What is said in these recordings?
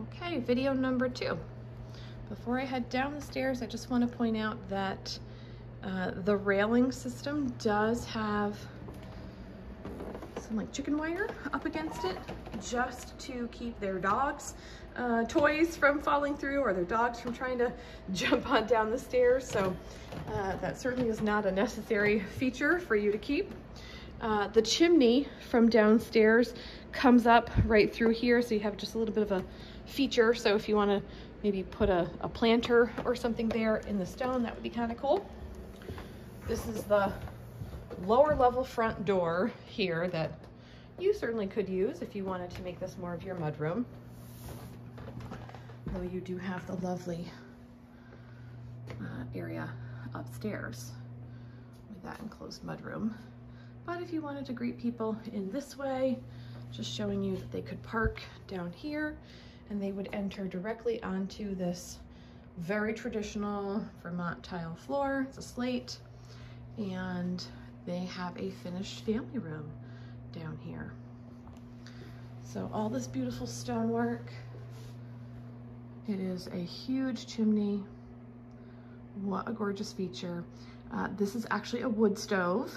Okay, video number 2. Before I head down the stairs, I just want to point out that the railing system does have some like chicken wire up against it just to keep their dogs toys from falling through, or their dogs from trying to jump on down the stairs. So that certainly is not a necessary feature for you to keep. The chimney from downstairs comes up right through here, so you have just a little bit of a feature. So if you want to maybe put a planter or something there in the stone, that would be kind of cool. This is the lower level front door here that you certainly could use if you wanted to make this more of your mudroom. Though you do have the lovely area upstairs with that enclosed mudroom. But if you wanted to greet people in this way, just showing you that they could park down here and they would enter directly onto this very traditional Vermont tile floor. It's a slate, and they have a finished family room down here. So all this beautiful stonework. It is a huge chimney. What a gorgeous feature. This is actually a wood stove,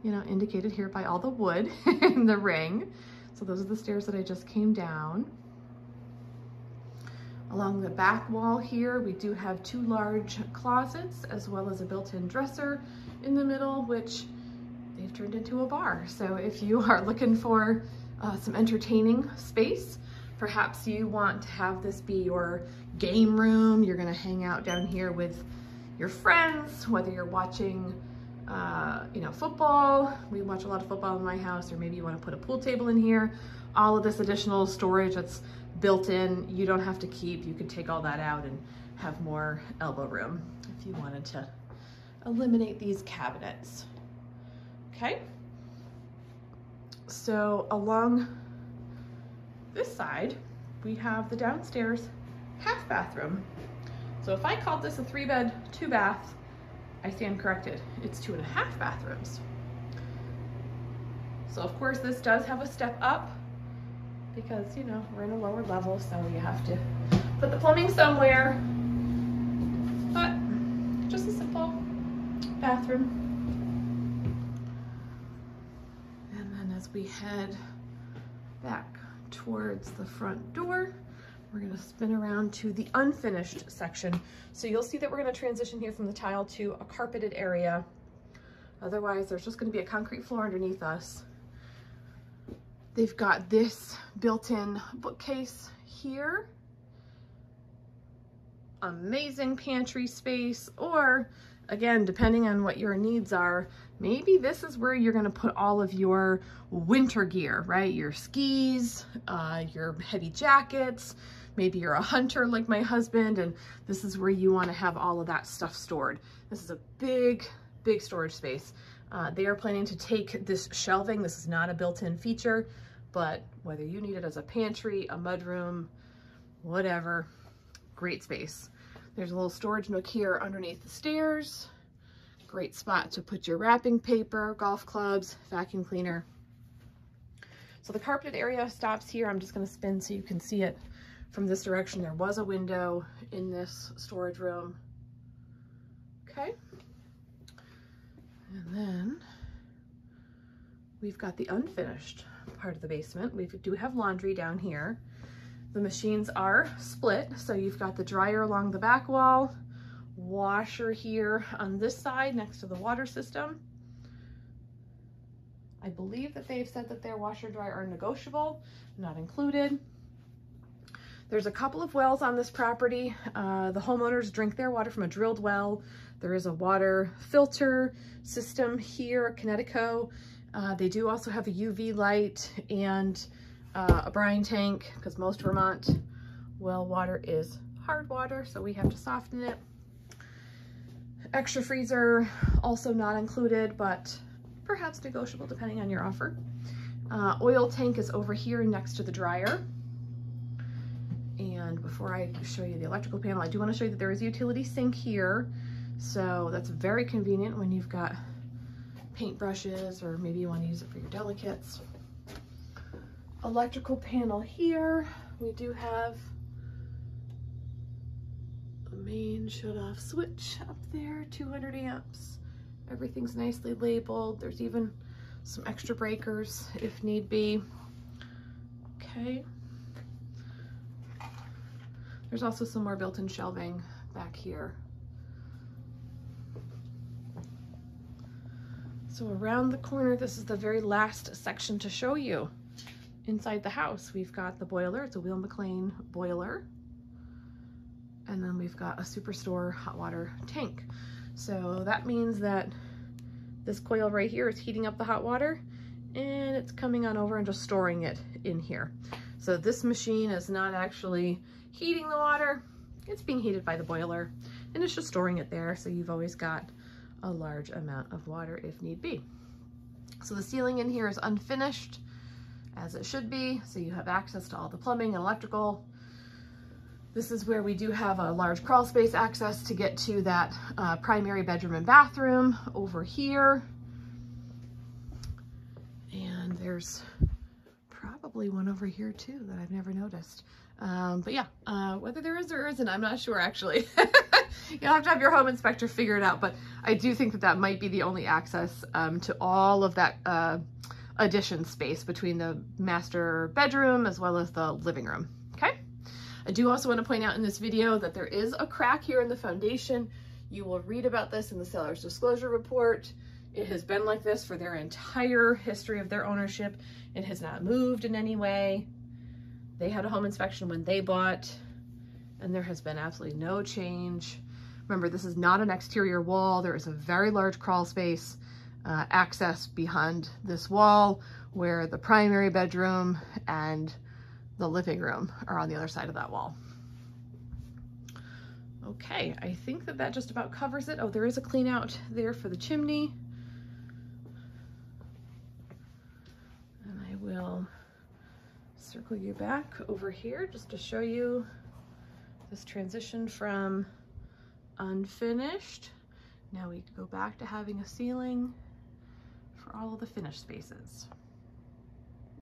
you know, indicated here by all the wood in the ring. So those are the stairs that I just came down. Along the back wall here, we do have 2 large closets as well as a built-in dresser in the middle, which they've turned into a bar. So if you are looking for some entertaining space, perhaps you want to have this be your game room. You're gonna hang out down here with your friends, whether you're watching you know, football. We watch a lot of football in my house, or maybe you want to put a pool table in here. All of this additional storage that's built in, you don't have to keep. You could take all that out and have more elbow room if you wanted to eliminate these cabinets. Okay, so along this side, we have the downstairs half bathroom. So if I called this a 3-bed, 2-bath, I stand corrected. It's 2.5 bathrooms. So of course this does have a step up because, you know, we're in a lower level, so you have to put the plumbing somewhere. But just a simple bathroom. And then as we head back towards the front door, we're gonna spin around to the unfinished section. So you'll see that we're gonna transition here from the tile to a carpeted area. Otherwise, there's just gonna be a concrete floor underneath us. They've got this built-in bookcase here. Amazing pantry space, or again, depending on what your needs are, maybe this is where you're gonna put all of your winter gear, right? Your skis, your heavy jackets. Maybe you're a hunter like my husband, and this is where you wanna have all of that stuff stored. This is a big, big storage space. They are planning to take this shelving. This is not a built-in feature, but whether you need it as a pantry, a mudroom, whatever, great space. There's a little storage nook here underneath the stairs. Great spot to put your wrapping paper, golf clubs, vacuum cleaner. So the carpeted area stops here. I'm just gonna spin so you can see it from this direction. There was a window in this storage room. Okay. And then we've got the unfinished part of the basement. We do have laundry down here. The machines are split, so you've got the dryer along the back wall, washer here on this side next to the water system. I believe that they've said that their washer dryer are negotiable, not included. There's a couple of wells on this property. The homeowners drink their water from a drilled well. There is a water filter system here at Connecticut. They do also have a UV light and a brine tank, because most Vermont well water is hard water, so we have to soften it. Extra freezer, also not included, but perhaps negotiable depending on your offer. Oil tank is over here next to the dryer. And before I show you the electrical panel, I do want to show you that there is a utility sink here. So that's very convenient when you've got paintbrushes, or maybe you want to use it for your delicates. electrical panel here. We do have a main shut-off switch up there, 200 amps. Everything's nicely labeled. There's even some extra breakers if need be. Okay. There's also some more built-in shelving back here. So around the corner, this is the very last section to show you. Inside the house, we've got the boiler. It's a Will McLean boiler. And then we've got a Superstore hot water tank. So that means that this coil right here is heating up the hot water, and it's coming on over and just storing it in here. So this machine is not actually heating the water. It's being heated by the boiler, and it's just storing it there. So you've always got a large amount of water if need be. So the ceiling in here is unfinished, as it should be. So you have access to all the plumbing and electrical. This is where we do have a large crawl space access to get to that primary bedroom and bathroom over here. And there's probably one over here too that I've never noticed. But yeah, whether there is or isn't, I'm not sure actually. You'll have to have your home inspector figure it out, but I do think that that might be the only access to all of that addition space between the master bedroom as well as the living room, okay? I do also want to point out in this video that there is a crack here in the foundation. You will read about this in the seller's disclosure report. It has been like this for their entire history of their ownership. It has not moved in any way. They had a home inspection when they bought, and there has been absolutely no change. Remember, this is not an exterior wall. There is a very large crawl space access behind this wall where the primary bedroom and the living room are on the other side of that wall. Okay, I think that that just about covers it. Oh, there is a clean out there for the chimney. And I will circle you back over here just to show you this transition from unfinished. Now we go back to having a ceiling for all of the finished spaces.